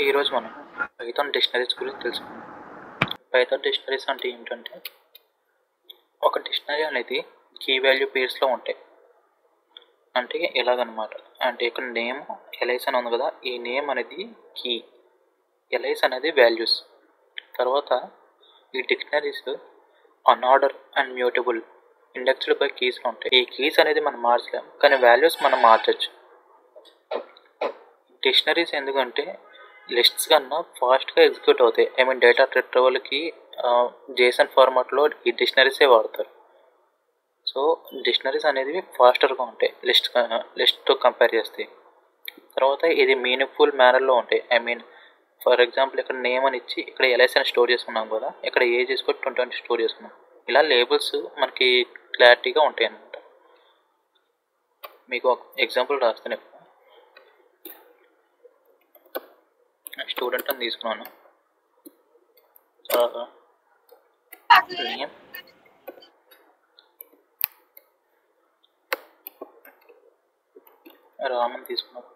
ఈరోజు మనం Python dictionaries గురించి తెలుసుకుందాం. పైథాన్ డిక్షనరీస్ అంటే ఏమిటంటే, ఒక డిక్షనరీ అనేది కీ వాల్యూ పేర్స్లో ఉంటాయి. అంటే ఎలాగనమాట అంటే ఇక్కడ నేమ్ ఎలైస్ అని ఉంది కదా, ఈ నేమ్ అనేది కీ, ఎలైస్ అనేది వాల్యూస్. తర్వాత ఈ dictionaries unorder and mutable indexed by కీస్లో ఉంటాయి. ఈ కీస్ అనేది మనం మార్చలేం, కానీ వాల్యూస్ మనం మార్చచ్చు. డిక్షనరీస్ ఎందుకంటే లిస్ట్స్ కన్నా ఫాస్ట్గా ఎగ్జిక్యూట్ అవుతాయి. డేటా రిట్రీవల్కి జేసన్ ఫార్మాట్లో ఈ డిక్షనరీసే వాడతారు. సో డిక్షనరీస్ అనేది ఫాస్టర్గా ఉంటాయి లిస్ట్తో కంపేర్ చేస్తే. తర్వాత ఇది మీనింగ్ఫుల్ మేనర్లో ఉంటాయి. ఫర్ ఎగ్జాంపుల్ ఇక్కడ నేమ్ అని ఇచ్చి ఇక్కడ ఎల్ఐసి అని స్టోర్ చేసుకున్నాం కదా, ఇక్కడ ఏజ్ చేసుకొని 20 అని స్టోర్ చేసుకున్నాం. ఇలా లేబుల్స్ మనకి క్లారిటీగా ఉంటాయి అన్నమాట. మీకు ఒక ఎగ్జాంపుల్ రాస్తాను. స్టూడెంట్ అని తీసుకున్నాను. తర్వాత నేమ్, రామన్ తీసుకున్నాను.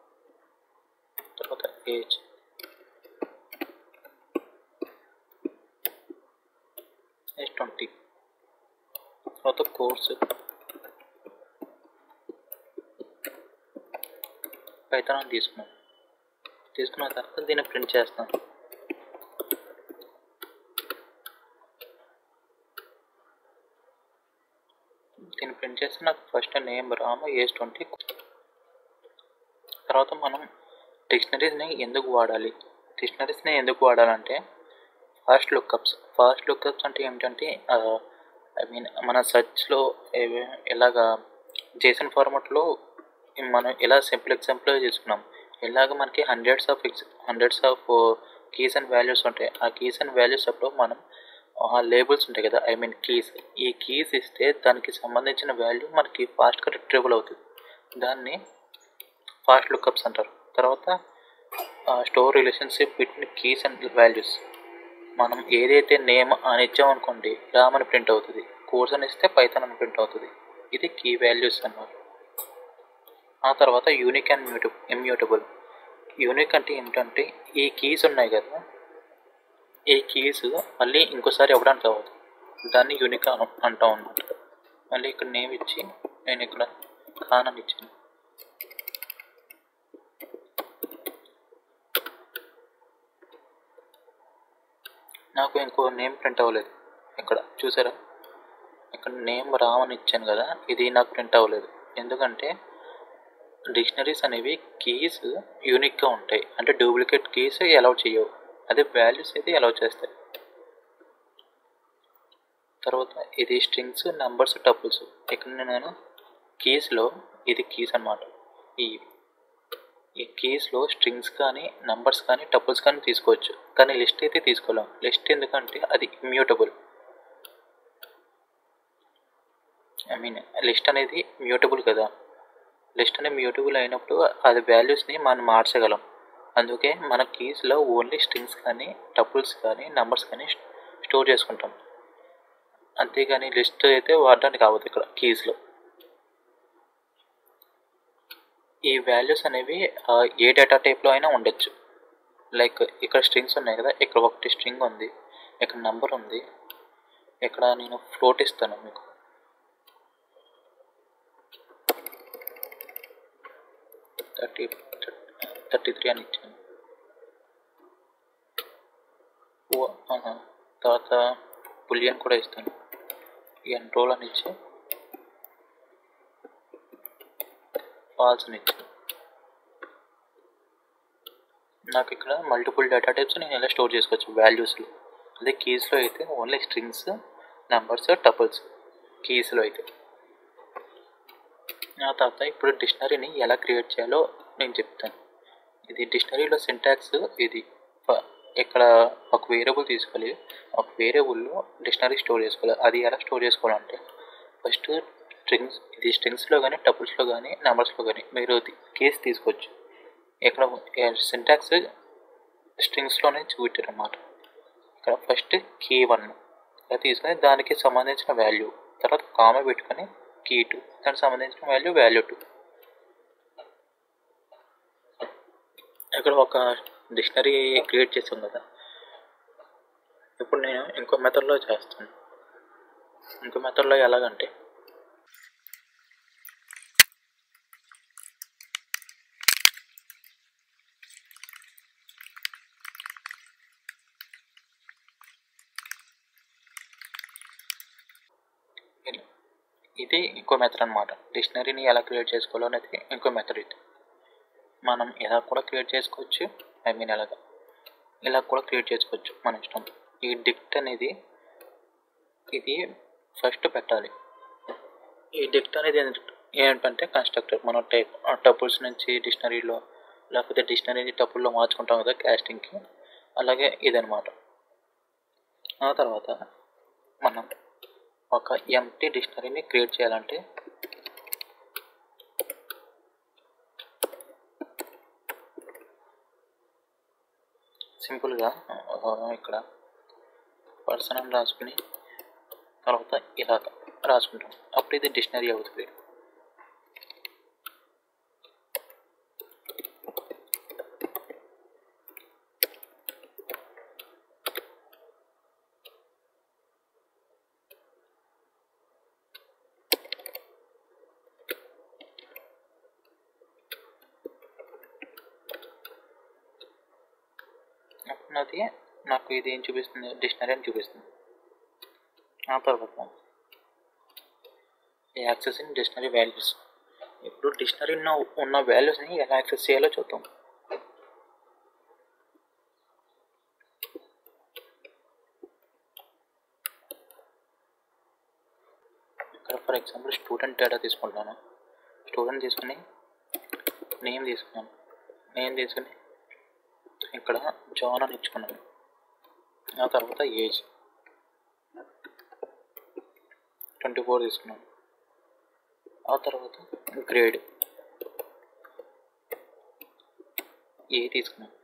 తర్వాత ఏజ్, ఏజ్ 20. తర్వాత కోర్సు పైథాన్ అని తీసుకున్న తర్వాత దీన్ని ప్రింట్ చేస్తాను. దీన్ని ప్రింట్ చేస్తే నాకు ఫస్ట్ నేమ్ రామ, ఏజ్ 20. తర్వాత మనం డిక్షనరీస్ని ఎందుకు వాడాలంటే ఫాస్ట్ లుక్అప్స్ అంటే ఏమిటంటే మన సర్చ్లో ఎలాగా జేసన్ ఫార్మాట్లో మనం ఎలా సింపుల్ ఎగ్జాంపుల్ చేసుకున్నాం. ఇలాగ మనకి hundreds of keys and values ఉంటాయి. ఆ కీస్ అండ్ వాల్యూస్ అప్పుడు మనం లేబుల్స్ ఉంటాయి కదా, కీస్. ఈ కీస్ ఇస్తే దానికి సంబంధించిన వాల్యూ మనకి ఫాస్ట్గా రిట్రీవల్ అవుతుంది. దాన్ని ఫాస్ట్ లుక్అప్స్ అంటారు. తర్వాత store relationship between keys and values. మనం ఏదైతే నేమ్ అని ఇచ్చామనుకోండి, రామ్ అని ప్రింట్ అవుతుంది. కోర్స్ అని ఇస్తే పైథాన్ అని ప్రింట్ అవుతుంది. ఇది కీ వాల్యూస్ అన్నమాట. ఆ తర్వాత యూనిక్ అండ్ ఇమ్యూటబుల్. యూనిక్ అంటే ఏమిటంటే ఈ కీస్ ఉన్నాయి కదా, ఈ కీస్ మళ్ళీ ఇంకోసారి ఇవ్వడానికి అవ్వదు. దాన్ని యూనిక్ అంటాం అన్నమాట. మళ్ళీ ఇక్కడ నేమ్ ఇచ్చి నేను ఇక్కడ ఖాన్ అని ఇచ్చాను. నాకు ఇంకో నేమ్ ప్రింట్ అవ్వలేదు. ఇక్కడ చూసారా, ఇక్కడ నేమ్ రామ్ అని ఇచ్చాను కదా, ఇది నాకు ప్రింట్ అవ్వలేదు. ఎందుకంటే డిక్షనరీస్ అనేవి కీస్ యూనిక్గా ఉంటాయి. అంటే డూప్లికేట్ కీస్ అలౌ చేయవు. అదే వాల్యూస్ అయితే అలౌ చేస్తాయి. తర్వాత ఇది స్ట్రింగ్స్, నెంబర్స్, టపుల్స్. ఇక్కడ నేను కీస్లో ఇది కీస్ అన్నమాట. ఈ కీస్లో స్ట్రింగ్స్ కానీ, నంబర్స్ కానీ, టపుల్స్ కానీ తీసుకోవచ్చు. కానీ లిస్ట్ అయితే తీసుకోలేం. లిస్ట్ ఎందుకంటే అది ఇమ్యూటబుల్. లిస్ట్ అనేది మ్యూటబుల్ కదా. లిస్ట్ అనేది మ్యూటబుల్ అయినప్పుడు అది వాల్యూస్ని మనం మార్చగలం. అందుకే మన కీస్లో ఓన్లీ స్ట్రింగ్స్ కానీ, టపుల్స్ కానీ, నంబర్స్ కానీ స్టోర్ చేసుకుంటాం. అంతేగాని లిస్ట్ అయితే వాడడానికి అవ్వదు ఇక్కడ కీస్లో. ఈ వాల్యూస్ అనేవి ఏ డేటా టైప్లో అయినా ఉండొచ్చు. లైక్ ఇక్కడ స్ట్రింగ్స్ ఉన్నాయి కదా, ఇక్కడ ఒకటి స్ట్రింగ్ ఉంది, ఇక్కడ నంబర్ ఉంది, ఇక్కడ నేను ఫ్లోట్ ఇస్తాను మీకు. థర్టీ అని ఇచ్చాను. తర్వాత బులియన్ కూడా ఇస్తాను. ఎన్రోల్ అని ఇచ్చి ఫాల్స్ అని ఇచ్చాను. నాకు ఇక్కడ మల్టిపుల్ డేటా టైప్స్ నేను ఎలా స్టోర్ చేసుకోవచ్చు వాల్యూస్లో. అదే కీస్లో అయితే ఓన్లీ స్ట్రింగ్స్, నెంబర్స్, టపుల్స్ కీస్లో అయితే. ఆ తర్వాత ఇప్పుడు డిక్షనరీని ఎలా క్రియేట్ చేయాలో నేను చెప్తాను. ఇది డిక్షనరీలో సింటాక్స్. ఇది ఇక్కడ ఒక వేరియబుల్ తీసుకోవాలి, ఒక వేరియబుల్లో డిక్షనరీ స్టోర్ చేసుకోవాలి. అది ఎలా స్టోర్ చేసుకోవాలంటే ఫస్ట్ స్ట్రింగ్స్లో కానీ, టపుల్స్లో కానీ, నెంబర్స్లో కానీ మీరు కేస్ తీసుకోవచ్చు. ఇక్కడ సింటాక్స్ స్ట్రింగ్స్లోనే చూపెట్టారన్నమాట. ఇక్కడ ఫస్ట్ key1 ఇలా తీసుకొని దానికి సంబంధించిన వాల్యూ, తర్వాత కామా పెట్టుకొని key2 దానికి సంబంధించిన వాల్యూ 2. ఇక్కడ ఒక డిక్షనరీ క్రియేట్ చేసాం కదా. ఇప్పుడు నేను ఇంకో మెథడ్లో చేస్తాను. ఇంకో మెథడ్లో ఎలాగంటే ఇది ఇంకో మెథడ్ అనమాట. డిక్షనరీని ఎలా క్రియేట్ చేసుకోవాలో అనేది ఇంకో మెథడ్. ఇది మనం ఎలా కూడా క్రియేట్ చేసుకోవచ్చు, ఇలా కూడా క్రియేట్ చేసుకోవచ్చు, మన ఇష్టం. ఈ డిక్ట్ అనేది ఇది ఫస్ట్ పెట్టాలి. ఈ డిక్ట్ అనేది ఏంటంటే కన్స్ట్రక్టర్. మనం టపుల్స్ నుంచి డిక్షనరీలో లేకపోతే డిక్షనరీని టపుల్లో మార్చుకుంటాం కదా క్యాస్టింగ్కి, అలాగే ఇదనమాట. ఆ తర్వాత మనం ఒక ఎంప్టీ డిక్షనరీని క్రియేట్ చేయాలంటే సింపుల్గా ఇక్కడ పర్సన్ అని రాసుకుని తర్వాత ఇలా రాసుకుంటాం. అప్పుడు ఇది డిక్షనరీ అవుతుంది. అది నాకు ఇది ఏం చూపిస్తుంది, డిక్షనరీ అని చూపిస్తుంది. ఆ తర్వాత యాక్సెస్ ఇన్ డిక్షనరీ వాల్యూస్. ఇప్పుడు డిక్షనరీలో ఉన్న వాల్యూస్ని ఎలా యాక్సెస్ చేయాలో చూద్దాం. ఇక్కడ ఫర్ ఎగ్జాంపుల్ స్టూడెంట్ డేటా తీసుకుంటాను. స్టూడెంట్ తీసుకుని నేమ్ తీసుకున్నాను. నేమ్ తీసుకుని ఇక్కడ జాన్ అని ఇచ్చుకున్నాను. ఆ తర్వాత ఏజ్ 24 తీసుకున్నాను. ఆ తర్వాత గ్రేడ్ ఏ తీసుకున్నాను.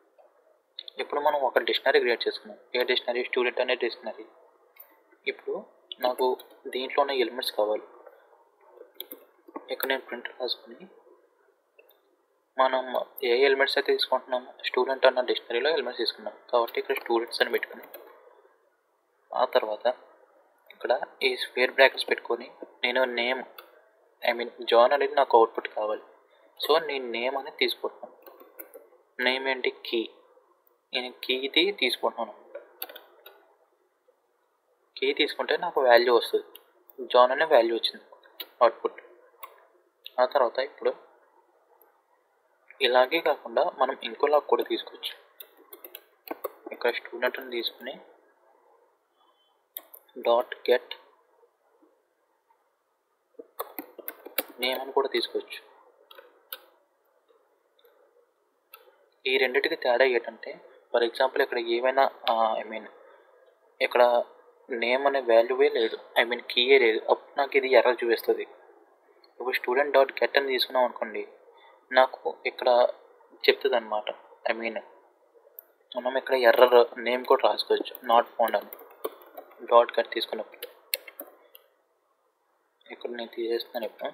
ఇప్పుడు మనం ఒక డిక్షనరీ క్రియేట్ చేసుకున్నాం. ఏ డిక్షనరీ? స్టూడెంట్ అనే డిక్షనరీ. ఇప్పుడు నాకు దీంట్లో ఉన్న ఎలిమెంట్స్ కావాలి. ఇక్కడ నేను ప్రింట్ రాసుకుని మనం ఏ ఎలిమెంట్స్ అయితే తీసుకుంటున్నాము, స్టూడెంట్ అన్న డిక్షనరీలో ఎలిమెంట్స్ తీసుకున్నాం కాబట్టి ఇక్కడ స్టూడెంట్స్ అని పెట్టుకుని ఆ తర్వాత ఇక్కడ ఈ స్క్వేర్ బ్రాకెట్స్ పెట్టుకొని నేను నేమ్ జాన్ అనేది నాకు అవుట్పుట్ కావాలి. సో నేను నేమ్ అనేది తీసుకుంటున్నాను. నేమ్ ఏంటి? కీ. నేను కీది తీసుకుంటున్నాను. కీ తీసుకుంటే నాకు వాల్యూ వస్తుంది. జాన్ అనే వాల్యూ వచ్చింది అవుట్పుట్. ఆ తర్వాత ఇప్పుడు ఇలాగే కాకుండా మనం ఇంకోలా కూడా తీసుకోవచ్చు. ఇక్కడ స్టూడెంట్ అని తీసుకుని డాట్ గెట్ నేమ్ అని కూడా తీసుకోవచ్చు. ఈ రెండింటికి తేడా ఏంటంటే ఫర్ ఎగ్జాంపుల్ ఇక్కడ ఏమైనా ఇక్కడ నేమ్ అనే వాల్యూవే లేదు, కీయే లేదు. అప్పుడు నాకు ఇది ఎర్రర్ చూపిస్తుంది. ఇప్పుడు స్టూడెంట్ డాట్ గెట్ అని తీసుకున్నాం అనుకోండి, నాకు ఇక్కడ చెప్తుంది అనమాట. మనం ఇక్కడ ఎర్రర్ నేమ్ కూడా రాసుకోవచ్చు, నాట్ ఫౌండ్ అని. డాట్ గెట్ తీసుకున్నప్పుడు ఇక్కడ నేను తీసేస్తున్నాను. ఇప్పుడు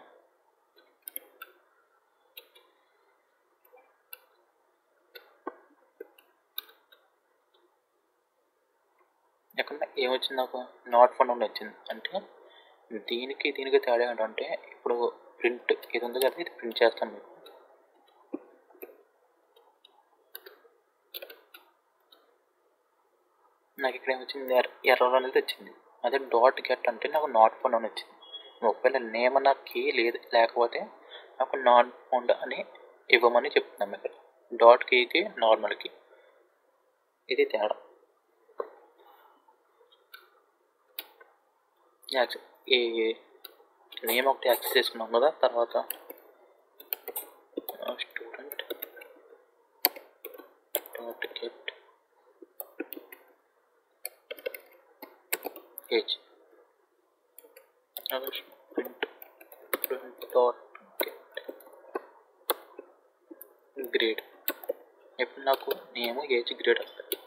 ఎక్కడ ఏమొచ్చింది? నాకు నాట్ ఫౌండ్ అని వచ్చింది. అంటే దీనికి తేడా ఏంటంటే ఇప్పుడు ప్రింట్ ఇది ఉంది కదా, ఇది ప్రింట్ చేస్తాను మీకు. నాకు ఇక్కడ ఏమొచ్చింది? ఎర్రర్ అనేది వచ్చింది. అదే డాట్ గెట్ అంటే నాకు నాట్ ఫౌండ్ అని వచ్చింది. ఒకవేళ నేమ్ అన్న కీ లేకపోతే నాకు నాట్ ఫౌండ్ అని ఇవ్వమని చెప్తున్నాం. ఇక్కడ డాట్ కీకి నార్మల్ కీ, ఇది తేడా. ఈ నేమ్ ఒకటి యాక్సెస్ చేసుకున్నాం కదా. తర్వాత student dot get age print dot get grade. ఇప్పుడు నాకు నేమ్ ఏజ్ గ్రేడ్ వస్తుంది.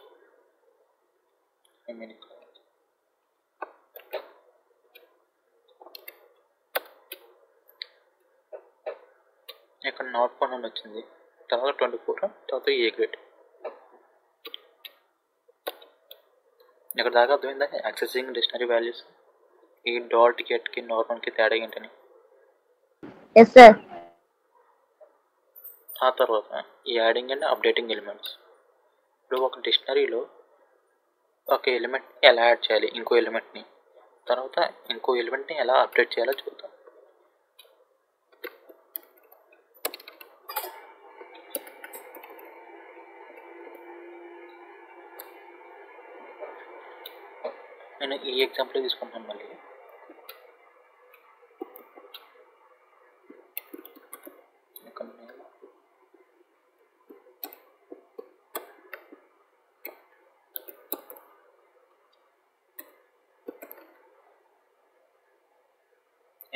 ఇక్కడ నాట్ ఫౌండ్ అని వచ్చింది. తర్వాత 24, తర్వాత ఏ గ్రేడ్. ఇక్కడ దాకా అర్థమైందా యాక్సెసింగ్ డిక్షనరీ వాల్యూస్ ఈ డాట్ గెట్కి నార్మల్కి తేడా ఏంటని. Yes sir. ఆ తర్వాత ఈ యాడింగ్ అండ్ అప్డేటింగ్ ఎలిమెంట్స్. ఇప్పుడు ఒక డిక్షనరీలో ఒక ఎలిమెంట్ని ఎలా యాడ్ చేయాలి, ఇంకో ఎలిమెంట్ని, తర్వాత ఇంకో ఎలిమెంట్ని ఎలా అప్డేట్ చేయాలో చూద్దాం. నేను ఈ ఎగ్జాంపుల్ తీసుకుంటాను మళ్ళీ.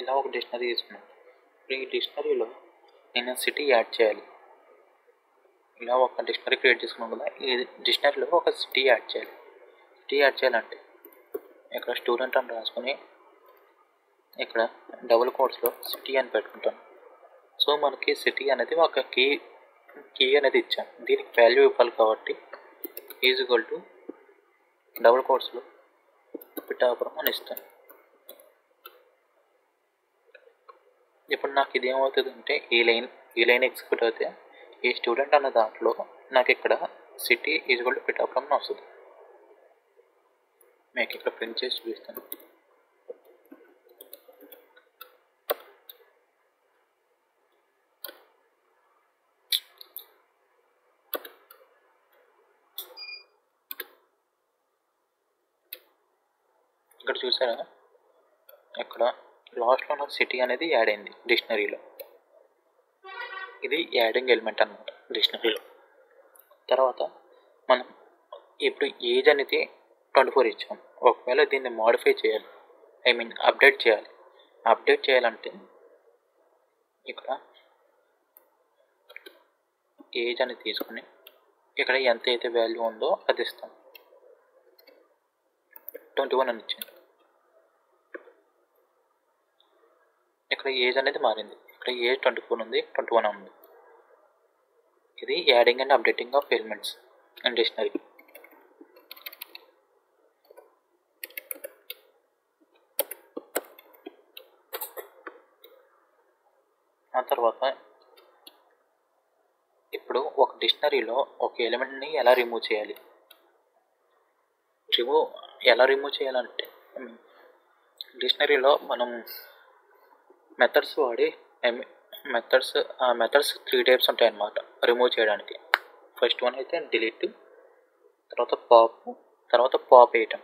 ఇలా ఒక డిక్షనరీ తీసుకున్నాను. ఇప్పుడు ఈ డిక్షనరీలో నేను సిటీ యాడ్ చేయాలి. ఇలా ఒక డిక్షనరీ క్రియేట్ చేసుకున్నాను కదా, ఈ డిక్షనరీలో ఒక సిటీ యాడ్ చేయాలి. సిటీ యాడ్ చేయాలంటే ఇక్కడ స్టూడెంట్ అని రాసుకొని ఇక్కడ డబుల్ కోట్స్లో సిటీ అని పెట్టుకుంటాను. సో మనకి సిటీ అనేది ఒక కీ అనేది ఇచ్చాం, దీనికి వాల్యూ ఇవ్వాలి కాబట్టి ఈజ్ ఈక్వల్ టు డబుల్ కోట్స్లో పిఠాపురం అని ఇస్తాను. ఇప్పుడు నాకు ఇది ఏమవుతుంది అంటే ఈ లైన్ ఎగ్జిక్యూట్ అయితే ఈ స్టూడెంట్ అన్న దాంట్లో నాకు ఇక్కడ city is equal to Pithapuram అని వస్తుంది. మీకు ఇక్కడ ప్రింట్ చేసి చూపిస్తాను. ఇక్కడ చూసారా, ఇక్కడ లాస్ట్లో నాకు సిటీ అనేది యాడ్ అయింది డిక్షనరీలో. ఇది యాడింగ్ ఎలిమెంట్ అన్నమాట డిక్షనరీలో. తర్వాత మనం ఇప్పుడు ఏజ్ అనేది 24 ఇచ్చాం. ఒకవేళ దీన్ని మోడిఫై చేయాలి, అప్డేట్ చేయాలి. అప్డేట్ చేయాలంటే ఇక్కడ ఏజ్ అని తీసుకుని ఇక్కడ ఎంత అయితే వాల్యూ ఉందో అది ఇస్తాం. 21 అని ఇచ్చింది. ఇక్కడ ఏజ్ అనేది మారింది. ఇక్కడ ఏజ్ 24 ఉంది, 21 ఉంది. ఇది adding and updating of elements and dictionary. ఆ తర్వాత ఇప్పుడు ఒక డిక్షనరీలో ఒక ఎలిమెంట్ని ఎలా రిమూవ్ చేయాలి. ఎలా రిమూవ్ చేయాలంటే డిక్షనరీలో మనం మెథడ్స్ వాడి మెథడ్స్ 3 టైప్స్ ఉంటాయి అన్నమాట రిమూవ్ చేయడానికి. ఫస్ట్ వన్ అయితే డిలీట్, తర్వాత పాప్ వేయటం.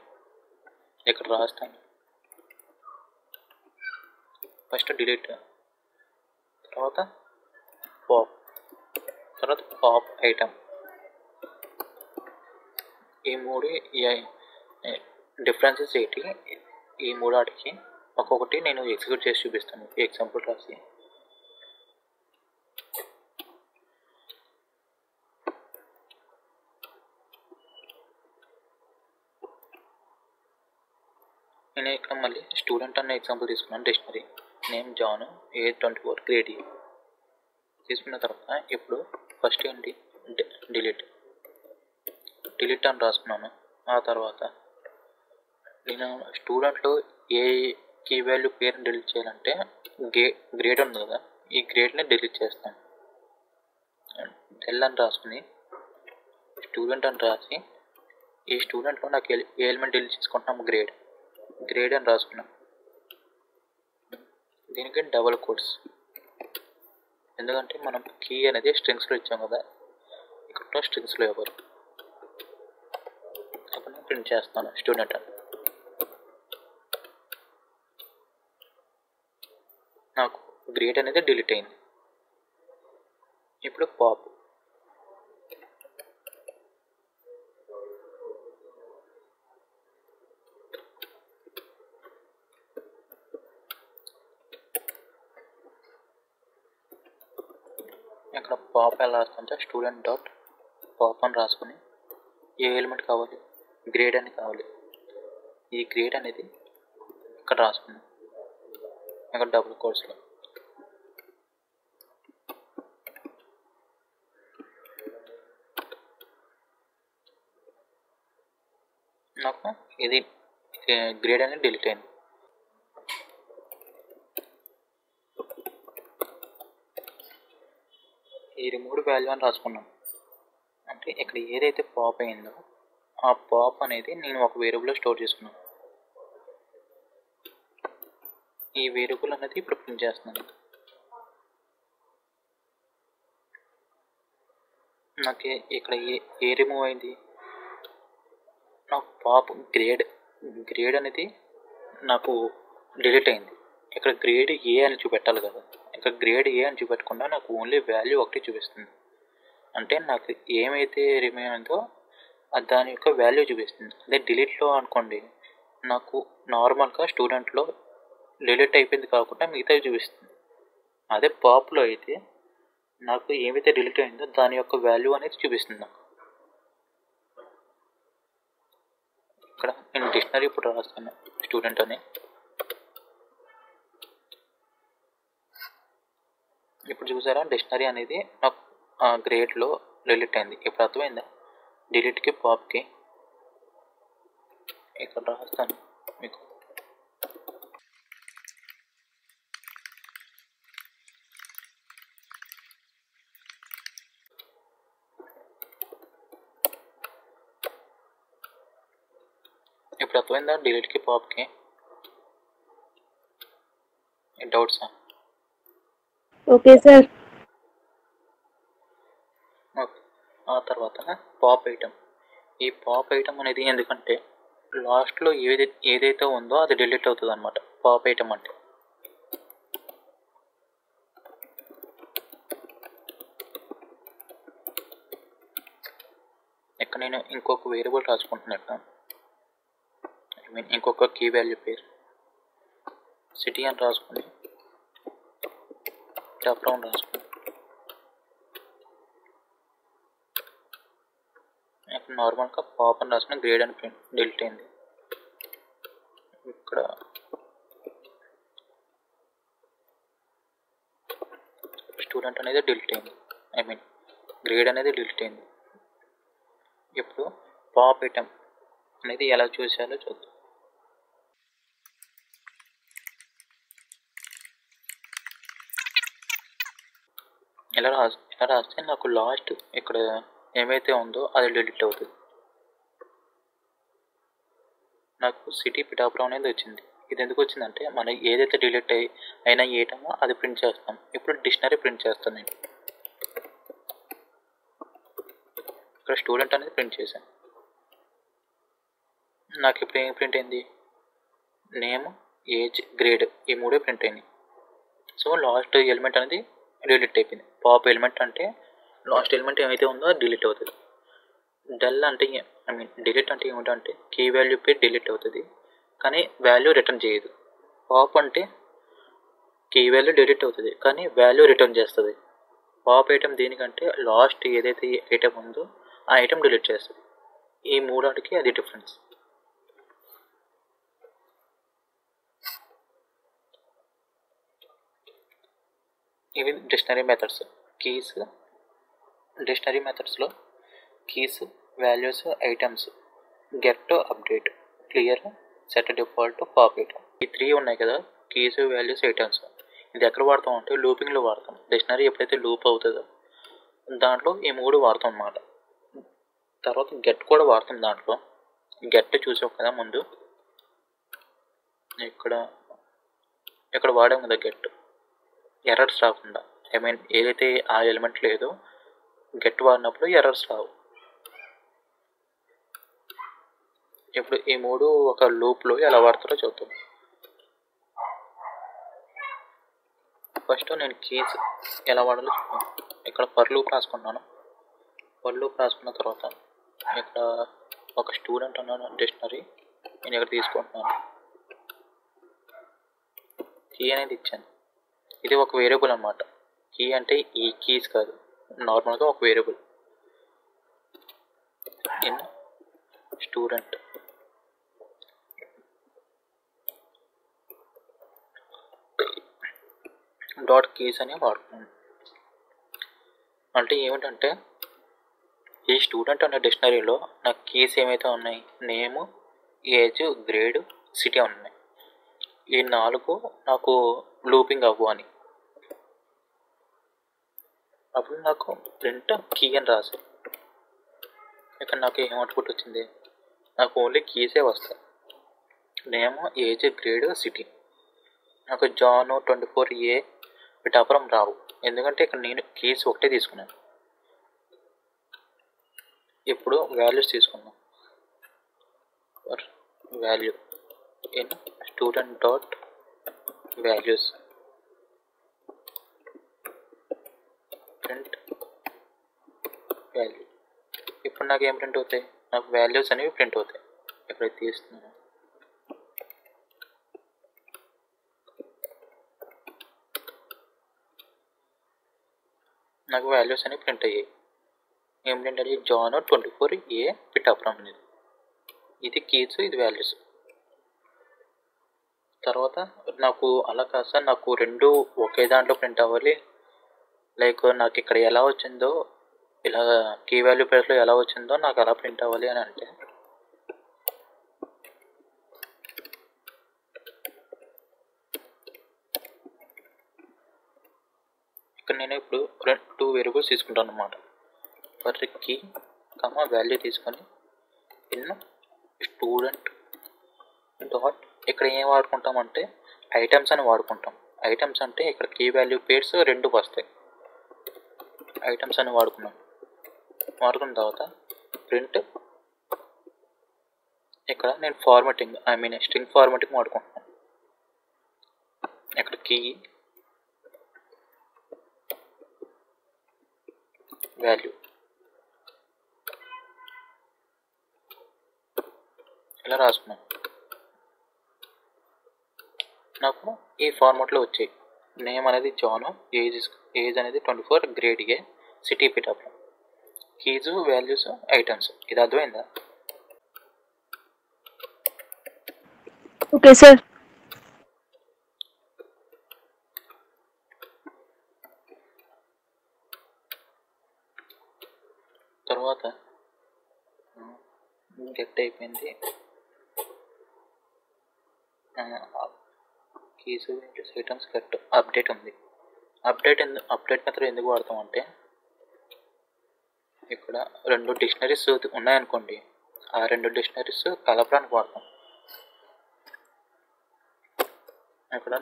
ఇక్కడ రాస్తాను. ఫస్ట్ డిలీట్, తర్వాత పాప్ ఐటమ్. ఈ మూడు డిఫరెన్సెస్ ఏంటి, ఈ మూడాటికి ఒక్కొక్కటి నేను ఎగ్జిక్యూట్ చేసి చూపిస్తాను. ఎగ్జాంపుల్ రాసి నేను ఇక్కడ మళ్ళీ స్టూడెంట్ అన్న ఎగ్జాంపుల్ తీసుకున్నాను. Dictionary name John, age 24, grade A తీసుకున్న తర్వాత ఇప్పుడు ఫస్ట్ ఏంటి డిలీట్ అని రాసుకున్నాను. ఆ తర్వాత నేను స్టూడెంట్లో ఏ కీ వాల్యూ పేరుని డిలీట్ చేయాలంటే గ్రేడ్ ఉంది కదా, ఈ గ్రేడ్ని డిలీట్ చేస్తాను. డెల్ అని రాసుకుని స్టూడెంట్ అని రాసి ఈ స్టూడెంట్లో నాకు ఏ ఎలిమెంట్ డిలీట్ చేసుకుంటున్నాము గ్రేడ్ అని రాసుకున్నాం. దీనికి డబుల్ కోట్స్, ఎందుకంటే మనం కీ అనేది స్ట్రింగ్స్లో ఇచ్చాం కదా, ఇక్కడ స్ట్రింగ్స్లో ఇవ్వరు. అప్పుడు నేను ప్రింట్ చేస్తాను స్టూడెంట్ అని. నాకు గ్రేడ్ అనేది డిలీట్ అయింది. ఇప్పుడు పాప్, ఇక్కడ పాప్ ఎలా రాస్తుంటే స్టూడెంట్ డాట్ పాప్ అని రాసుకుని ఏ ఎలిమెంట్ కావాలి, గ్రేడ్ అని కావాలి. ఈ గ్రేడ్ అనేది ఇక్కడ రాసుకున్నాం, ఇక్కడ డబుల్ కోట్స్లో. నాకు ఇది గ్రేడ్ అనేది డిలీట్ అయింది. ఈ రిమూవ్డ్ వాల్యూ అని రాసుకున్నాను. అంటే ఇక్కడ ఏదైతే పాప్ అయిందో ఆ పాప్ అనేది నేను ఒక వేరియబుల్లో స్టోర్ చేసుకున్నాను. ఈ వేరియబుల్ అనేది ఇప్పుడు ప్రింట్ చేస్తున్నాను. నాకు ఇక్కడ ఏ రిమూవ్ అయింది? నాకు పాప్ గ్రేడ్ అనేది నాకు డిలీట్ అయింది. ఇక్కడ గ్రేడ్ ఏ అని చూపెట్టాలి కదా, ఇక్కడ గ్రేడ్ ఏ అని చూపెట్టకుండా నాకు ఓన్లీ వాల్యూ ఒకటి చూపిస్తుంది. అంటే నాకు ఏమైతే రిమైన్ అయిందో దాని యొక్క వాల్యూ చూపిస్తుంది. అదే డిలీట్లో అనుకోండి, నాకు నార్మల్గా స్టూడెంట్లో డిలీట్ అయిపోయింది కాకుండా మిగతావి చూపిస్తుంది. అదే పాప్లో అయితే నాకు ఏమైతే డిలీట్ అయిందో దాని యొక్క వాల్యూ అనేది చూపిస్తుంది నాకు. ఇక్కడ నేను డిక్షనరీ ఇప్పుడు రాస్తాను స్టూడెంట్ అని. ఇప్పుడు చూసారా, డిక్షనరీ అనేది నాకు గ్రేడ్లో డిలీట్ అయింది. ఇప్పుడు అర్థమైందా డిలీట్కి పాప్కి? ఇక్కడ రాస్తాను మీకు. ఇప్పుడు అర్థమైందా డిలీట్కి పాప్కి? డౌట్సా? Okay sir. ఓకే. ఆ తర్వాత పాప్ ఐటమ్. ఈ పాప్ ఐటమ్ అనేది ఎందుకంటే లాస్ట్లో ఏదైతే ఉందో అది డిలీట్ అవుతుంది అనమాట పాప్ ఐటమ్ అంటే. ఇక్కడ నేను ఇంకొక వేరియబుల్ రాసుకుంటున్నాను. ఇంకొక కీ వాల్యూ పేరు సిటీ అని రాసుకుని టాప్ రౌండ్ రాసుకుని నార్మల్గా పాప్ అని రాసుకుని గ్రేడ్ అని డిలీట్ అయింది. ఇక్కడ స్టూడెంట్ అనేది డిలీట్ అయింది, గ్రేడ్ అనేది డిలీట్ అయింది. ఇప్పుడు పాప్ ఐటమ్ అనేది ఎలా చూసాలో చూద్దాం. ఎలా రాస్తే నాకు లాస్ట్ ఇక్కడ ఏమైతే ఉందో అది డిలీట్ అవుతుంది. నాకు సిటీ పిటాప్లో అనేది వచ్చింది. ఇది ఎందుకు వచ్చిందంటే మనం ఏదైతే డిలీట్ అయినా ఏటమో అది ప్రింట్ చేస్తాం. ఇప్పుడు డిక్షనరీ ప్రింట్ చేస్తాను నేను. ఇక్కడ స్టూడెంట్ అనేది ప్రింట్ చేశాను. నాకు ఇప్పుడు ఏం ప్రింట్ అయింది? నేమ్, ఏజ్, గ్రేడ్ ఈ మూడే ప్రింట్ అయినాయి. సో లాస్ట్ ఎలిమెంట్ అనేది డిలీట్ అయిపోయింది. పాప్ ఎలిమెంట్ అంటే లాస్ట్ ఎలిమెంట్ ఏమైతే ఉందో అది డిలీట్ అవుతుంది. డల్ అంటే డిలీట్ అంటే ఏమిటంటే కీ వాల్యూ పేరు డిలీట్ అవుతుంది కానీ వాల్యూ రిటర్న్ చేయదు. పాప్ అంటే కీ వాల్యూ డిలీట్ అవుతుంది కానీ వాల్యూ రిటర్న్ చేస్తుంది. పాప్ ఐటమ్ దేనికంటే లాస్ట్ ఏదైతే ఐటమ్ ఉందో ఆ ఐటమ్ డిలీట్ చేస్తుంది. ఈ మూడాటికి అది డిఫరెన్స్. ఇవి డిక్షనరీ మెథడ్స్. కీస్ డిక్షనరీ మెథడ్స్లో keys, values, items, get, update, clear, set default, pop item. ఈ 3 ఉన్నాయి కదా, కీస్, వాల్యూస్, ఐటమ్స్. ఇది ఎక్కడ వాడతాం అంటే లూపింగ్లో వాడతాం. డిక్షనరీ ఎప్పుడైతే లూప్ అవుతుందో దాంట్లో ఈ 3 వాడతాం అన్నమాట. తర్వాత గెట్ కూడా వాడతాం. దాంట్లో గెట్ చూసాం కదా ముందు, ఇక్కడ వాడాం కదా గెట్. ఎర్రర్స్ రాకుండా ఏదైతే ఆ ఎలిమెంట్ లేదో గెట్ వాడినప్పుడు ఎర్రర్స్ రావు. ఇప్పుడు ఈ 3 ఒక లూప్లో ఎలా వాడతారో చూద్దాం. ఫస్ట్ నేను కీస్ ఎలా వాడాలో చూద్దాం. ఇక్కడ ఫర్ లూప్ రాసుకున్నాను. ఫర్ లూప్ రాసుకున్న తర్వాత ఇక్కడ ఒక స్టూడెంట్ అన్నాను డిక్షనరీ నేను ఇక్కడ తీసుకుంటున్నాను. కీ అనేది ఇచ్చాను. ఇది ఒక వేరియబుల్ అన్నమాట. కీ అంటే ఈ కీస్ కాదు, నార్మల్గా ఒక variable. In student dot keys అని వాడుతున్నాను. అంటే ఏమిటంటే ఈ స్టూడెంట్ అనే డిక్షనరీలో నాకు కీస్ ఏమైతే ఉన్నాయి, నేమ్, ఏజ్, గ్రేడ్, సిటీ ఉన్నాయి. ఈ 4 నాకు లూపింగ్ అవ్వు అని. అప్పుడు నాకు ప్రింట్ కీ అని రాసి, ఇక్కడ నాకు ఏం అవుట్పుట్ వచ్చింది, నాకు ఓన్లీ కీసే వస్తాయి. Name, age, grade, city. నాకు జాన్ 24A పిఠాపురం రావు, ఎందుకంటే ఇక్కడ నేను కీస్ ఒకటే తీసుకున్నాను. ఇప్పుడు వాల్యూస్ తీసుకున్నాం. Value in student dot values print value. ఇప్పుడు నాకు ఏం ప్రింట్ అవుతాయి, నాకు వాల్యూస్ అనేవి ప్రింట్ అవుతాయి. ఎప్పుడైతే తీస్తున్నాను నాకు వాల్యూస్ అనేవి ప్రింట్ అయ్యాయి. ఏం ప్రింట్ అయ్యాయి, జాన్ 24A పిఠాపురం అనేది. ఇది కీస్, ఇది వాల్యూస్. తర్వాత నాకు అలా కాదు సార్, నాకు రెండు ఒకే దాంట్లో ప్రింట్ అవ్వాలి, లైక్ నాకు ఇక్కడ ఎలా వచ్చిందో, ఇలా కీ వాల్యూ ప్లేస్లో ఎలా వచ్చిందో నాకు అలా ప్రింట్ అవ్వాలి అని అంటే, ఇక్కడ నేను ఇప్పుడు 2 వేరియబుల్స్ తీసుకుంటాను అన్నమాట. ఫర్ కీ వాల్యూ తీసుకొని ఇన్ స్టూడెంట్ డాట్, ఇక్కడ ఏం వాడుకుంటామంటే ఐటమ్స్ అని వాడుకుంటాం. ఐటమ్స్ అంటే ఇక్కడ కీ వాల్యూ పేర్స్ 2 వస్తాయి. ఐటమ్స్ అని వాడుకున్న తర్వాత ప్రింట్, ఇక్కడ నేను ఫార్మాటింగ్ స్ట్రింగ్ ఫార్మాటింగ్ వాడుకుంటున్నాను. ఇక్కడ కీ వాల్యూ ఇలా రాసుకున్నాను. నాకు ఈ ఫార్మాట్లో వచ్చాయి. నేమ్ అనేది జాన్, ఏజ్ అనేది 24, grade A, city Pithapuram, keys, values, items. ఇది అర్థమైందా? Okay sir. తర్వాత గెట్ అయిపోయింది. Keys, values, items, get. Update ఉంది. అప్డేట్ మెథడ్ ఎందుకు వాడతాం అంటే, ఇక్కడ 2 డిక్షనరీస్ ఉన్నాయనుకోండి, ఆ 2 డిక్షనరీస్ కలపడానికి వాడతాం. ఇక్కడ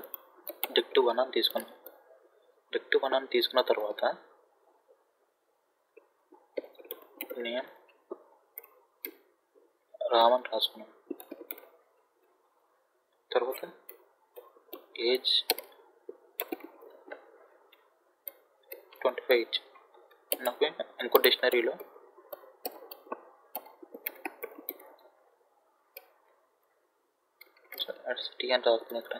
dict1 అని తీసుకున్నాం. dict1 అని తీసుకున్న తర్వాత నేమ్ రామన్ రాసుకున్నాం. తర్వాత ఏజ్ 25 ఇచ్చి, నాకు ఇంకో డిక్షనరీలో సిటీ అని రాసుకుని, ఇక్కడ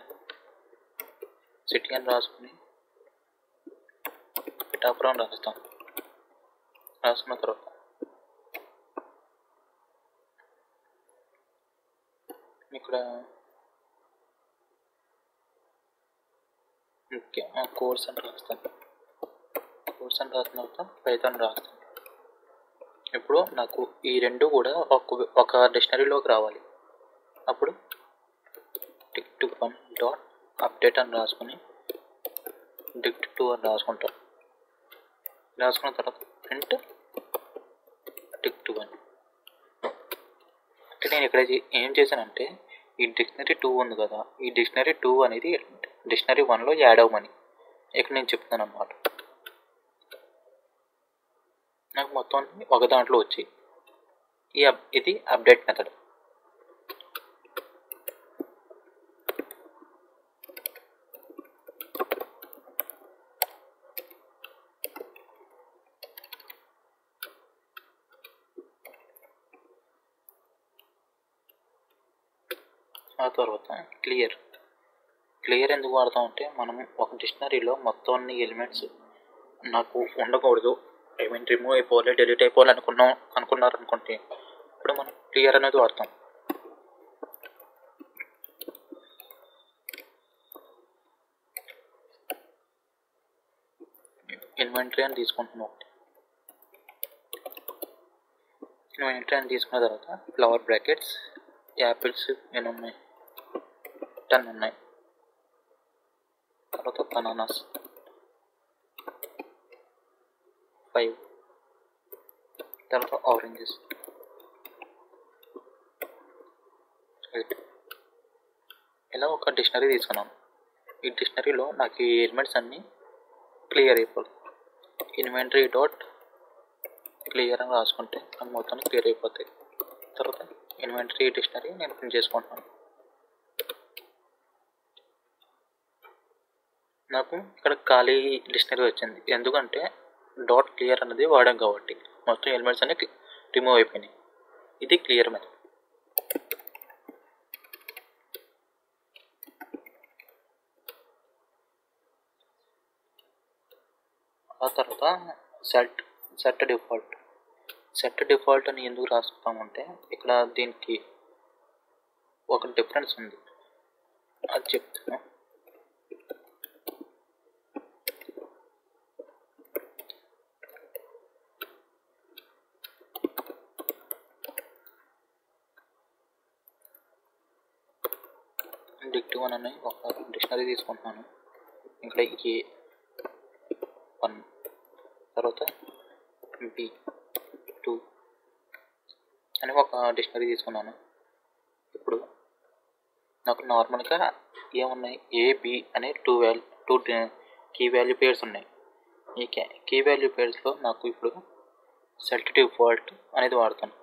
సిటీ అని రాసుకుని పిఠాపురం రాస్తాం. రాసుకున్న తర్వాత ఇక్కడ కోర్స్ అని రాస్తాను. కోర్స్ అని రాసిన తర్వాత పైథాన్ రాస్తాను. ఇప్పుడు నాకు ఈ 2 కూడా ఒక డిక్షనరీలోకి రావాలి. అప్పుడు dict1 డాట్ అప్డేట్ అని రాసుకుని dict2 అని రాసుకుంటాను. రాసుకున్న తర్వాత ప్రింట్ dict1. అంటే నేను ఇక్కడ ఏం చేశానంటే, ఈ డిక్షనరీ 2 ఉంది కదా, ఈ డిక్షనరీ 2 అనేది డిక్షనరీ 1లో యాడ్ అవ్వమని ఇక్కడ నేను చెప్తాను అన్నమాట. నాకు మొత్తం ఒక దాంట్లో వచ్చి ఇది అప్డేట్ మెథడ్. ఆ తర్వాత క్లియర్ ఎందుకు వాడతాం అంటే, మనం ఒక డిక్షనరీలో మొత్తం అన్ని ఎలిమెంట్స్ నాకు ఉండకూడదు, రిమూవ్ అయిపోవాలి, డిలీట్ అయిపోవాలి అనుకున్నారనుకుంటే ఇప్పుడు మనం క్లియర్ అనేది వాడతాం. ఇన్వెంటరీ అని తీసుకుంటున్నాం. ఇన్వెంటరీ అని తీసుకున్న తర్వాత ఫ్లవర్ బ్రాకెట్స్ యాపిల్స్ ఎన్ని ఉన్నాయి? 10 ఉన్నాయి. తర్వాత బనానాస్ 5. తర్వాత ఆరెంజెస్ 8. ఇలా ఒక డిక్షనరీ తీసుకున్నాను. ఈ డిక్షనరీలో నాకు ఈ ఎలిమెంట్స్ అన్నీ క్లియర్ అయిపోవాలి. ఇన్వెంటరీ డాట్ క్లియర్ అని రాసుకుంటే నాకు మొత్తం క్లియర్ అయిపోతాయి. తర్వాత ఇన్వెంటరీ డిక్షనరీ నేను ప్రింట్ చేసుకుంటున్నాను. నాకు ఇక్కడ ఖాళీ డిక్షనరీ వచ్చింది, ఎందుకంటే డాట్ క్లియర్ అనేది వాడాం కాబట్టి మొత్తం ఎలిమెంట్స్ అన్ని రిమూవ్ అయిపోయినాయి. ఇది క్లియర్ మెథడ్. ఆ తర్వాత సెట్ డిఫాల్ట్ అని ఎందుకు రాస్తామంటే ఇక్కడ దీనికి ఒక డిఫరెన్స్ ఉంది, అది చెప్తాను. dict1 అనే ఒక డిక్షనరీ తీసుకుంటున్నాను. ఇక్కడ A1 తర్వాత B2 అని ఒక డిక్షనరీ తీసుకున్నాను. ఇప్పుడు నాకు నార్మల్గా ఏమున్నాయి, AB అనే టూ కీ వాల్యూ పేర్స్ ఉన్నాయి. ఈ కీ వాల్యూ పేర్స్లో నాకు ఇప్పుడు సెట్ డిఫాల్ట్ అనేది వాడతాను.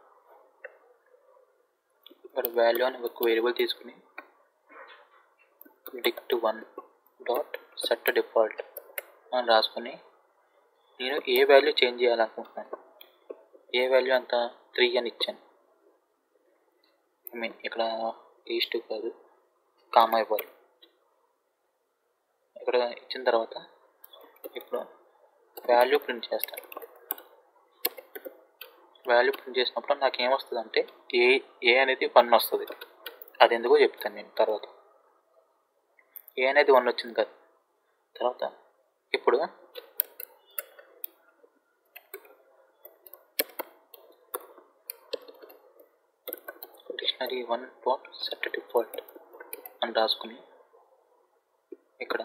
ఇక్కడ వాల్యూ అని ఒక వేరియబుల్ తీసుకుని dict1 డాట్ సెట్ డిఫాల్ట్ అని రాసుకుని నేను ఏ వాల్యూ చేంజ్ చేయాలనుకుంటున్నాను. ఏ వాల్యూ అంత 3 అని ఇచ్చాను. ఇక్కడ ఈస్ట్ కాదు, కామా ఇవ్వాలి. ఇక్కడ ఇచ్చిన తర్వాత ఇప్పుడు వాల్యూ ప్రింట్ చేస్తాను. వాల్యూ ప్రింట్ చేసినప్పుడు నాకు ఏమొస్తుంది అంటే ఏ అనేది 1 వస్తుంది. అది ఎందుకో చెప్తాను నేను తర్వాత. ఏ అనేది 1 వచ్చింది కదా. తర్వాత ఇప్పుడు డిక్షనరీ1 డాట్ సెట్ డిఫాల్ట్ అని రాసుకుని ఇక్కడ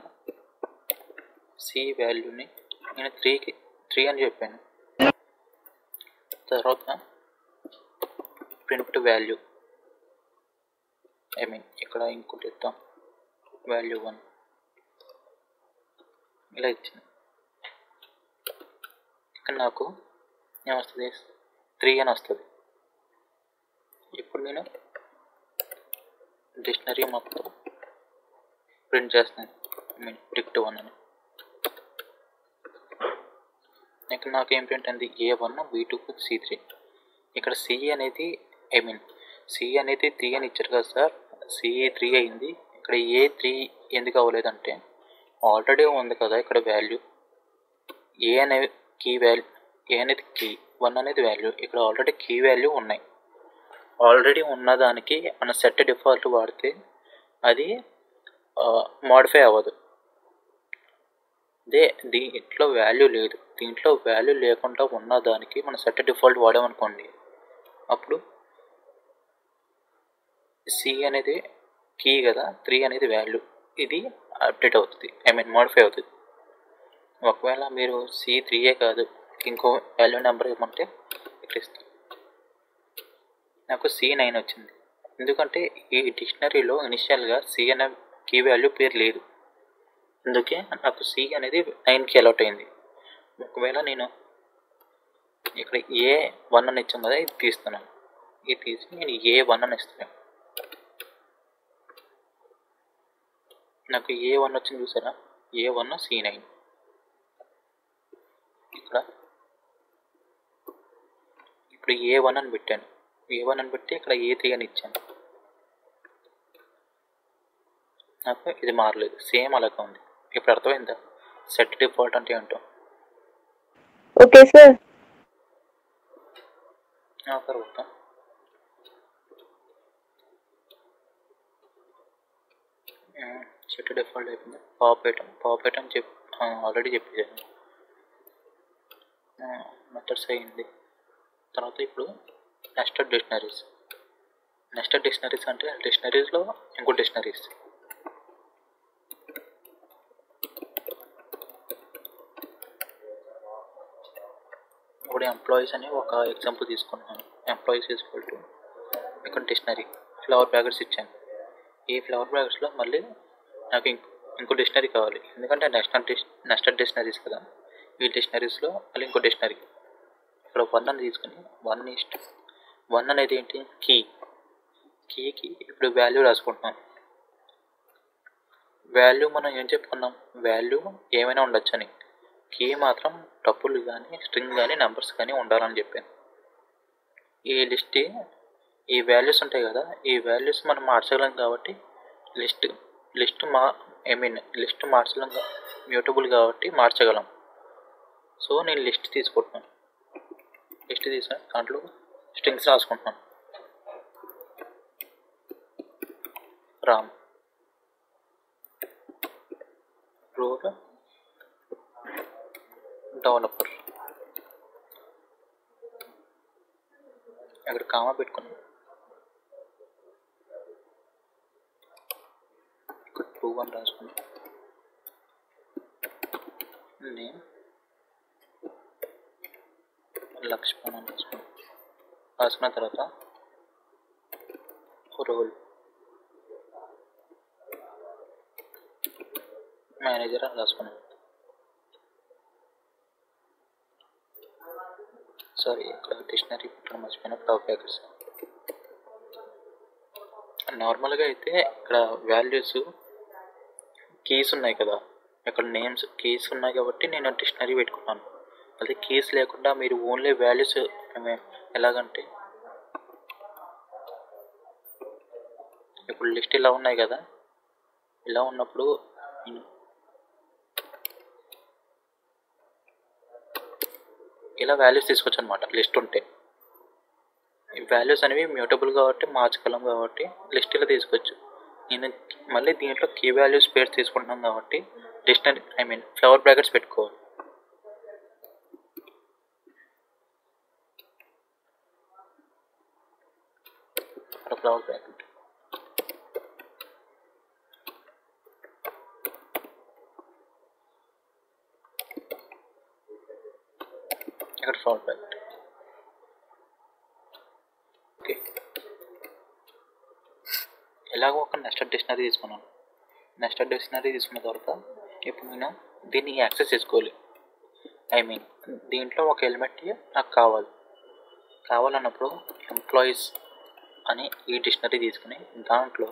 సి వాల్యూని నేను 3 అని చెప్పాను. తర్వాత ప్రింట్ వాల్యూ ఇక్కడ ఇంకోటి ఇద్దాం, వాల్యూ 1 ఇలా ఇచ్చింది. ఇక్కడ నాకు ఏమొస్తుంది, 3 అని వస్తుంది. ఇప్పుడు నేను డిక్షనరీ మొత్తం ప్రింట్ చేస్తాను, dict1 అని. ఇక్కడ నాకు ఏం ప్రింట్ అయింది, A1 B2 C3. ఇక్కడ C అనేది C అనేది 3 అని ఇచ్చారు కదా సార్, C 3 అయింది. ఇక్కడ A3 ఎందుకు అవ్వలేదంటే ఆల్రెడీ ఉంది కదా ఇక్కడ వాల్యూ. ఏ అనేది కీ వాల్యూ, ఏ అనేది కీ, 1 అనేది వాల్యూ. ఇక్కడ ఆల్రెడీ కీ వాల్యూ ఉన్నాయి. ఆల్రెడీ ఉన్నదానికి మన సెట్ డిఫాల్ట్ వాడితే అది మోడిఫై అవ్వదు. దీంట్లో వాల్యూ లేదు, దీంట్లో వాల్యూ లేకుండా ఉన్నదానికి మన సెట్ డిఫాల్ట్ వాడామనుకోండి, అప్పుడు సి అనేది కీ కదా, 3 అనేది వాల్యూ, ఇది అప్డేట్ అవుతుంది, మోడిఫై అవుతుంది. ఒకవేళ మీరు C3 కాదు ఇంకో వాల్యూ నెంబర్ ఇవ్వమంటే ఇక్కడ ఇస్తాను. నాకు C9 వచ్చింది, ఎందుకంటే ఈ డిక్షనరీలో ఇనిషియల్గా C అనే కీ వాల్యూ పేరు లేదు, అందుకే నాకు C అనేది 9కి అలాట్ అయింది. ఒకవేళ నేను ఇక్కడ A1 అని ఇచ్చాను కదా, ఇది తీస్తున్నాను. ఇది తీసి నేను A1 అని ఇస్తున్నాను. నాకు A1 వచ్చింది చూసారా, A1 C9. ఇక్కడ ఇప్పుడు A1 అని పెట్టాను, A1 అని పెట్టి ఇక్కడ A3 అని ఇచ్చాను. నాకు ఇది మారలేదు, సేమ్ అలాగే ఉంది. ఇప్పుడు అర్థమైందా సెట్ డిఫాల్ట్ అంటే ఏంటో? Okay sir. తర్వాత సెట్ డిఫాల్ట్ అయిపోయింది. పాప్ ఐటమ్ ఆల్రెడీ చెప్పేసాను. మెథడ్స్ అయింది. తర్వాత ఇప్పుడు నెస్టెడ్ డిక్షనరీస్. నెస్టెడ్ డిక్షనరీస్ అంటే డిక్షనరీస్లో ఇంకో డిక్షనరీస్. ఇప్పుడు ఎంప్లాయీస్ అని ఒక ఎగ్జాంపుల్ తీసుకున్నాను. ఎంప్లాయీస్ ఈక్వల్ టు ఇక్కడ డిక్షనరీ ఫ్లవర్ బ్యాగర్స్ ఇచ్చాను. ఈ ఫ్లవర్ బ్యాగర్స్లో మళ్ళీ నాకు ఇంకో డిక్షనరీ కావాలి, ఎందుకంటే నెస్టెడ్ డిక్షనరీస్ కదా. ఈ డిక్షనరీస్లో మళ్ళీ ఇంకో డిక్షనరీ. ఇక్కడ 1 అని తీసుకుని 1 అనేది ఏంటి, కీకి ఇప్పుడు వాల్యూ రాసుకుంటున్నాను. వాల్యూ మనం ఏం చెప్పుకున్నాం, వాల్యూ ఏమైనా ఉండొచ్చు అని. కీ మాత్రం టపుల్ కానీ స్ట్రింగ్ కానీ నెంబర్స్ కానీ ఉండాలని చెప్పాను. ఈ వాల్యూస్ ఉంటాయి కదా, ఈ వాల్యూస్ మనం మార్చగలం కాబట్టి లిస్ట్ మార్చగలం, మ్యూటబుల్ కాబట్టి మార్చగలం. సో నేను లిస్ట్ తీసుకుంటున్నాను. లిస్ట్ తీసుకుని దాంట్లో స్ట్రింగ్స్ రాసుకుంటున్నాను. Ram, role developer. అక్కడ కామా పెట్టుకున్నాను. ఇక్కడ 2 అని రాసుకున్నాను. నేమ్ లక్ష్మణ్ అని రాసుకున్నాను. రాసుకున్న తర్వాత రోల్ మేనేజర్ అని రాసుకున్నాను. సారీ, ఇక్కడ డిక్షనరీ పెట్టడం మర్చిపోయిన. ఫ్లవర్ బ్యాగర్స్ నార్మల్గా అయితే ఇక్కడ వాల్యూస్ కీస్ ఉన్నాయి కదా, ఇక్కడ నేమ్స్ కీస్ ఉన్నాయి కాబట్టి నేను డిక్షనరీ పెట్టుకున్నాను. అదే కీస్ లేకుండా మీరు ఓన్లీ వాల్యూస్ ఎలాగంటే, ఇప్పుడు లిస్ట్ ఇలా ఉన్నాయి కదా, ఇలా ఉన్నప్పుడు ఇలా వాల్యూస్ తీసుకోవచ్చు అనమాట. లిస్ట్ ఉంటే ఈ వాల్యూస్ అనేవి మ్యూటబుల్ కాబట్టి మార్చగలం కాబట్టి లిస్ట్ ఇలా తీసుకోవచ్చు. నేను మళ్ళీ దీంట్లో కీ వాల్యూస్ పేర్స్ తీసుకుంటున్నాం కాబట్టి డిక్షనరీ ఫ్లవర్ బ్రాకెట్స్ పెట్టుకోవాలి. ఫ్లవర్ బ్రాకెట్ ఇక్కడ ఫ్లవర్ బ్రాకెట్. ఓకే, ఎలాగో ఒక నెస్టెడ్ డిక్షనరీ తీసుకున్నాను. నెస్టెడ్ డిక్షనరీ తీసుకున్న తర్వాత ఇప్పుడు నేను దీన్ని యాక్సెస్ చేసుకోవాలి. దీంట్లో ఒక ఎలిమెంట్ నాకు కావాలన్నప్పుడు ఎంప్లాయీస్ అని ఈ డిక్షనరీ తీసుకుని దాంట్లో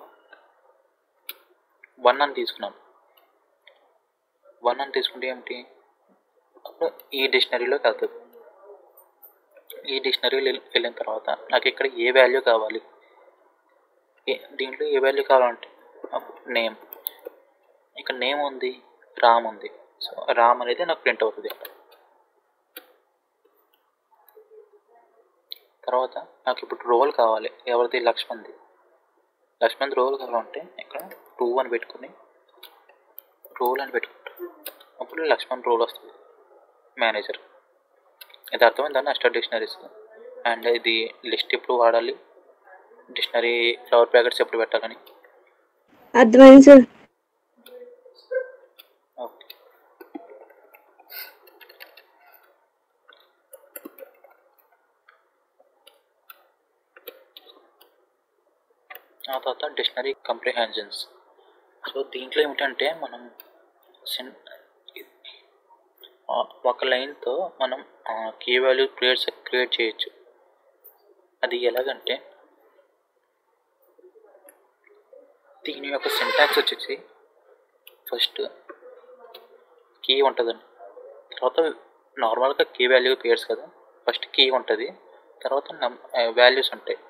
1 అని తీసుకున్నాను. 1 అని తీసుకుంటే ఏమిటి, అప్పుడు ఈ డిక్షనరీలోకి వెళ్తుంది. ఈ డిక్షనరీలో వెళ్ళిన తర్వాత నాకు ఇక్కడ ఏ వాల్యూ కావాలి, దీంట్లో ఏ వాల్యూ కావాలంటే నేమ్. ఇక్కడ నేమ్ ఉంది, రామ్ ఉంది. సో రామ్ అనేది నాకు ప్రింట్ అవుతుంది. తర్వాత నాకు ఇప్పుడు రోల్ కావాలి, ఎవరిది, లక్ష్మణ్ రోల్ కావాలంటే ఇక్కడ 2 అని పెట్టుకుని రోల్ అని పెట్టుకుంటాను. అప్పుడు లక్ష్మణ్ రోల్ వస్తుంది, మేనేజర్. ఇది అర్థమైందా నెస్టెడ్ డిక్షనరీస్. అండ్ ఇది లిస్ట్ ఎప్పుడు వాడాలి, డిక్షనరీ ఫ్లవర్ బ్రాకెట్స్ ఎప్పుడు పెట్టాలని అర్థమైంది సార్. ఓకే, ఆ తర్వాత డిక్షనరీ కంప్రిహెన్షన్స్. సో దీంట్లో ఏమిటంటే మనం ఒక లైన్తో మనం కీ వాల్యూ క్రియేట్ చేయొచ్చు. అది ఎలాగంటే దీని యొక్క సింటాక్స్ వచ్చేసి ఫస్ట్ కీ ఉంటుందండి, తర్వాత నార్మల్గా కీ వాల్యూ పేర్స్ కదా, ఫస్ట్ కీ ఉంటుంది, తర్వాత వాల్యూస్ ఉంటాయి.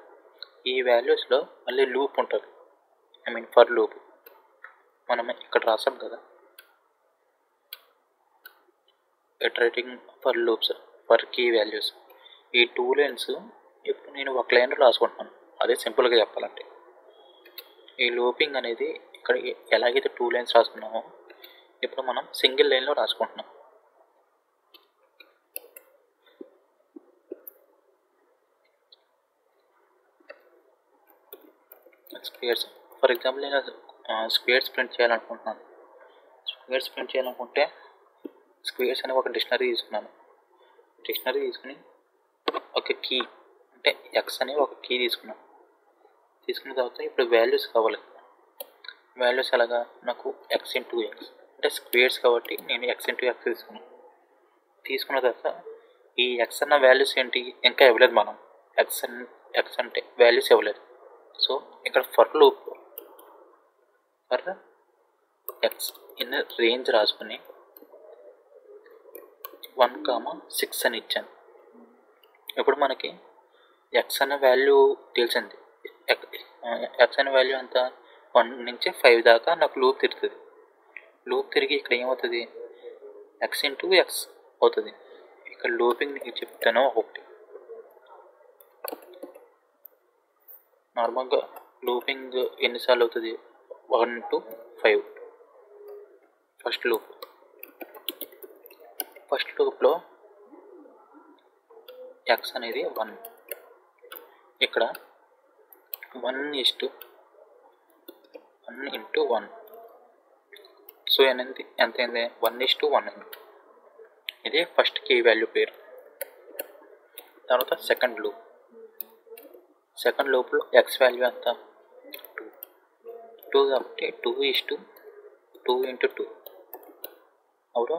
ఈ వాల్యూస్లో మళ్ళీ లూప్ ఉంటుంది, ఫర్ లూప్. మనం ఇక్కడ రాసాం కదా, iterating for loops for key values. ఈ 2 లైన్స్ ఇప్పుడు నేను ఒక లైన్లో రాసుకుంటున్నాను. అదే సింపుల్గా చెప్పాలంటే ఈ లూపింగ్ అనేది ఇక్కడ ఎలాగైతే 2 లైన్స్ రాసుకున్నామో ఇప్పుడు మనం సింగిల్ లైన్లో రాసుకుంటున్నాం. స్క్వేర్స్. ఫర్ ఎగ్జాంపుల్ నేను స్క్వేర్స్ ప్రింట్ చేయాలనుకుంటున్నాను. స్క్వేర్స్ ప్రింట్ చేయాలనుకుంటే స్క్వేర్స్ అనే ఒక డిక్షనరీ తీసుకున్నాను. డిక్షనరీ తీసుకుని ఒక కీ అంటే ఎక్స్ అనే ఒక కీ తీసుకున్నాను. తీసుకున్న తర్వాత ఇప్పుడు వాల్యూస్ కావాలి. వాల్యూస్ ఎలాగా, నాకు ఎక్స్ ఇంటూ ఎక్స్ అంటే స్క్వేర్స్ కాబట్టి నేను ఎక్స్ ఇంటూ ఎక్స్ తీసుకున్నాను. తీసుకున్న తర్వాత ఈ ఎక్స్ అన్న వాల్యూస్ ఏంటి, ఇంకా ఇవ్వలేదు మనం. ఎక్స్ అంటే వాల్యూస్ ఇవ్వలేదు. సో ఇక్కడ for loop for X in range రాసుకుని 1,6 అని ఇచ్చాను. ఇప్పుడు మనకి ఎక్స్ అనే వాల్యూ తెలిసింది. ఎక్స్ అనే వాల్యూ అంతా 1 నుంచి 5 దాకా నాకు లూప్ తిరుగుతుంది. లూప్ తిరిగి ఇక్కడ ఏమవుతుంది, ఎక్స్ ఇంటూ ఎక్స్ అవుతుంది. ఇక్కడ లూపింగ్ నీకు చెప్తాను. ఒకటి నార్మల్గా లూపింగ్ ఎన్నిసార్లు అవుతుంది, 1 to 5. ఫస్ట్ లూప్లో ఎక్స్ అనేది 1. ఇక్కడ 1 into 1. సో ఎంత అయింది, 1:1 అయింది. ఇది ఫస్ట్ కీ వాల్యూ పేరు. తర్వాత సెకండ్ లూప్లో ఎక్స్ వాల్యూ ఎంత 2 కాబట్టి 2:2 into 2 అప్పుడు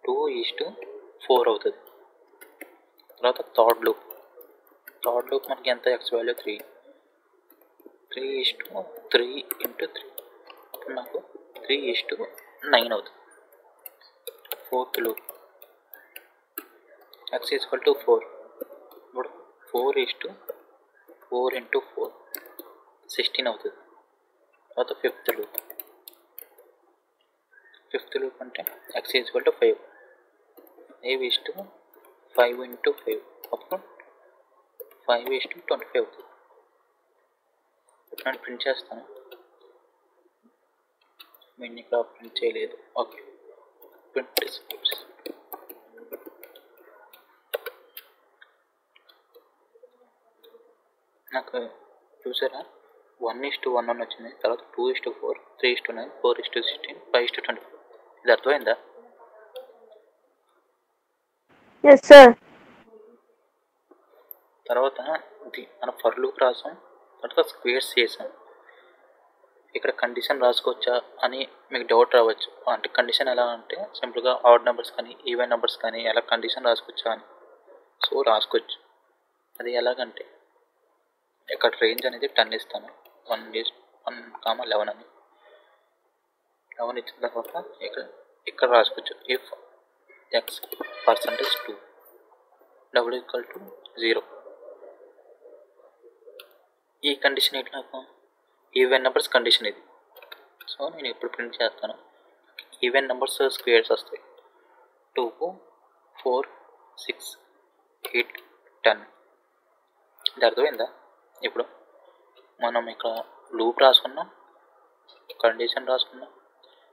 2:4 అవుతుంది. తర్వాత థర్డ్ లూప్ మనకి ఎంత, ఎక్స్ వాల్యూ 3:3 into 3 అప్పుడు నాకు 3:9 అవుతుంది. Fourth loop X equal to 4 ఇప్పుడు 4:4 into 4 16 అవుతుంది. తర్వాత ఫిఫ్త్ లూప్ అంటే ఎక్స్ ఈక్వల్ టు 5 5 into 5 అప్పుడు 5:25 అవుతుంది. ఇప్పుడు నేను ప్రింట్ చేస్తాను. నేను ఇక్కడ ప్రింట్ చేయలేదు. Okay, print scripts. నాకు చూసారా 1:1 అని వచ్చింది. తర్వాత 2:4 3:9 4:16 5:25. ఇది అర్థమైందా? Yes, sir. తర్వాత మనం ఫర్ లూప్ రాసాం. తర్వాత స్క్వేర్స్ చేసాం. ఇక్కడ కండిషన్ రాసుకోవచ్చా అని మీకు డౌట్ రావచ్చు. అంటే కండిషన్ ఎలా అంటే సింపుల్గా ఆడ్ నెంబర్స్ కానీ ఈవెన్ నెంబర్స్ కానీ ఎలా కండిషన్ రాసుకోవచ్చా అని. సో రాసుకోవచ్చు. అది ఎలాగంటే ఇక్కడ రేంజ్ అనేది 10 ఇస్తాను. 1,11 అని 11 ఇచ్చిన తర్వాత ఇక్కడ రాసుకోవచ్చు. If X %2 =0. ఈ కండిషన్ ఏంటి, నాకు ఈవెన్ నెంబర్స్ కండిషన్ ఇది. సో నేను ఇప్పుడు ప్రింట్ చేస్తాను. ఈవెన్ నెంబర్స్ స్క్వేర్స్ వస్తాయి. 2, 4, 6, 8, 10. ఇది అర్థమైందా? ఇప్పుడు మనం ఇక్కడ లూప్ రాసుకున్నాం, కండిషన్ రాసుకున్నాం,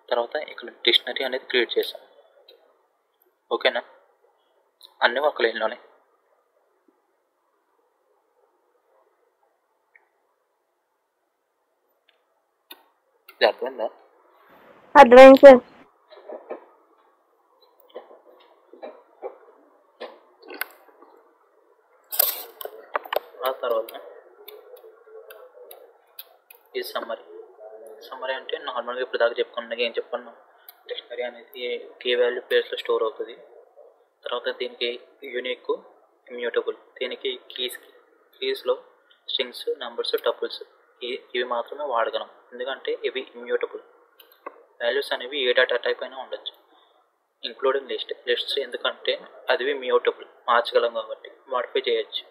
తర్వాత ఇక్కడ డిక్షనరీ అనేది క్రియేట్ చేసాం. ఓకేనా? అన్నీ ఒక లైన్లోనే. ఇది అర్థమైందా? అర్థమైంది సార్. ఆ తర్వాత ఈ సమ్మరీ అంటే నార్మల్గా ఇప్పుడు దాకా చెప్పుకున్నాక ఏం చెప్పాను, డిక్షనరీ అనేది కీ వాల్యూ ప్లేస్లో స్టోర్ అవుతుంది. తర్వాత దీనికి యూనిక్ ఇమ్యూటబుల్. దీనికి కీస్లో స్ట్రింగ్స్, నెంబర్స్, టపుల్స్ ఇవి మాత్రమే వాడగలం. ఎందుకంటే ఇవి ఇమ్యూటబుల్. వాల్యూస్ అనేవి ఏ డేటా టైప్ అయినా ఉండొచ్చు, ఇంక్లూడింగ్ లిస్ట్స్. ఎందుకంటే అది మ్యూటబుల్, మార్చగలం కాబట్టి మాడిఫై చేయొచ్చు.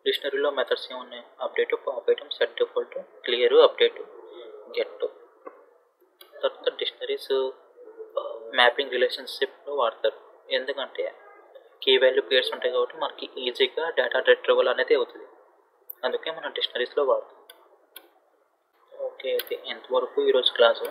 డిక్షనరీలో మెథడ్స్ ఏమున్నాయి, update, pop item, set default, clear, update, get. తర్వాత డిక్షనరీస్ మ్యాపింగ్ రిలేషన్షిప్లో వాడతారు. ఎందుకంటే కీ వాల్యూ పేర్స్ ఉంటాయి కాబట్టి మనకి ఈజీగా డేటా రిట్రీవల్ అనేది అవుతుంది. అందుకే మనం డిక్షనరీస్లో వాడతాం. ఓకే, అయితే ఎంతవరకు ఈరోజు క్లాసు.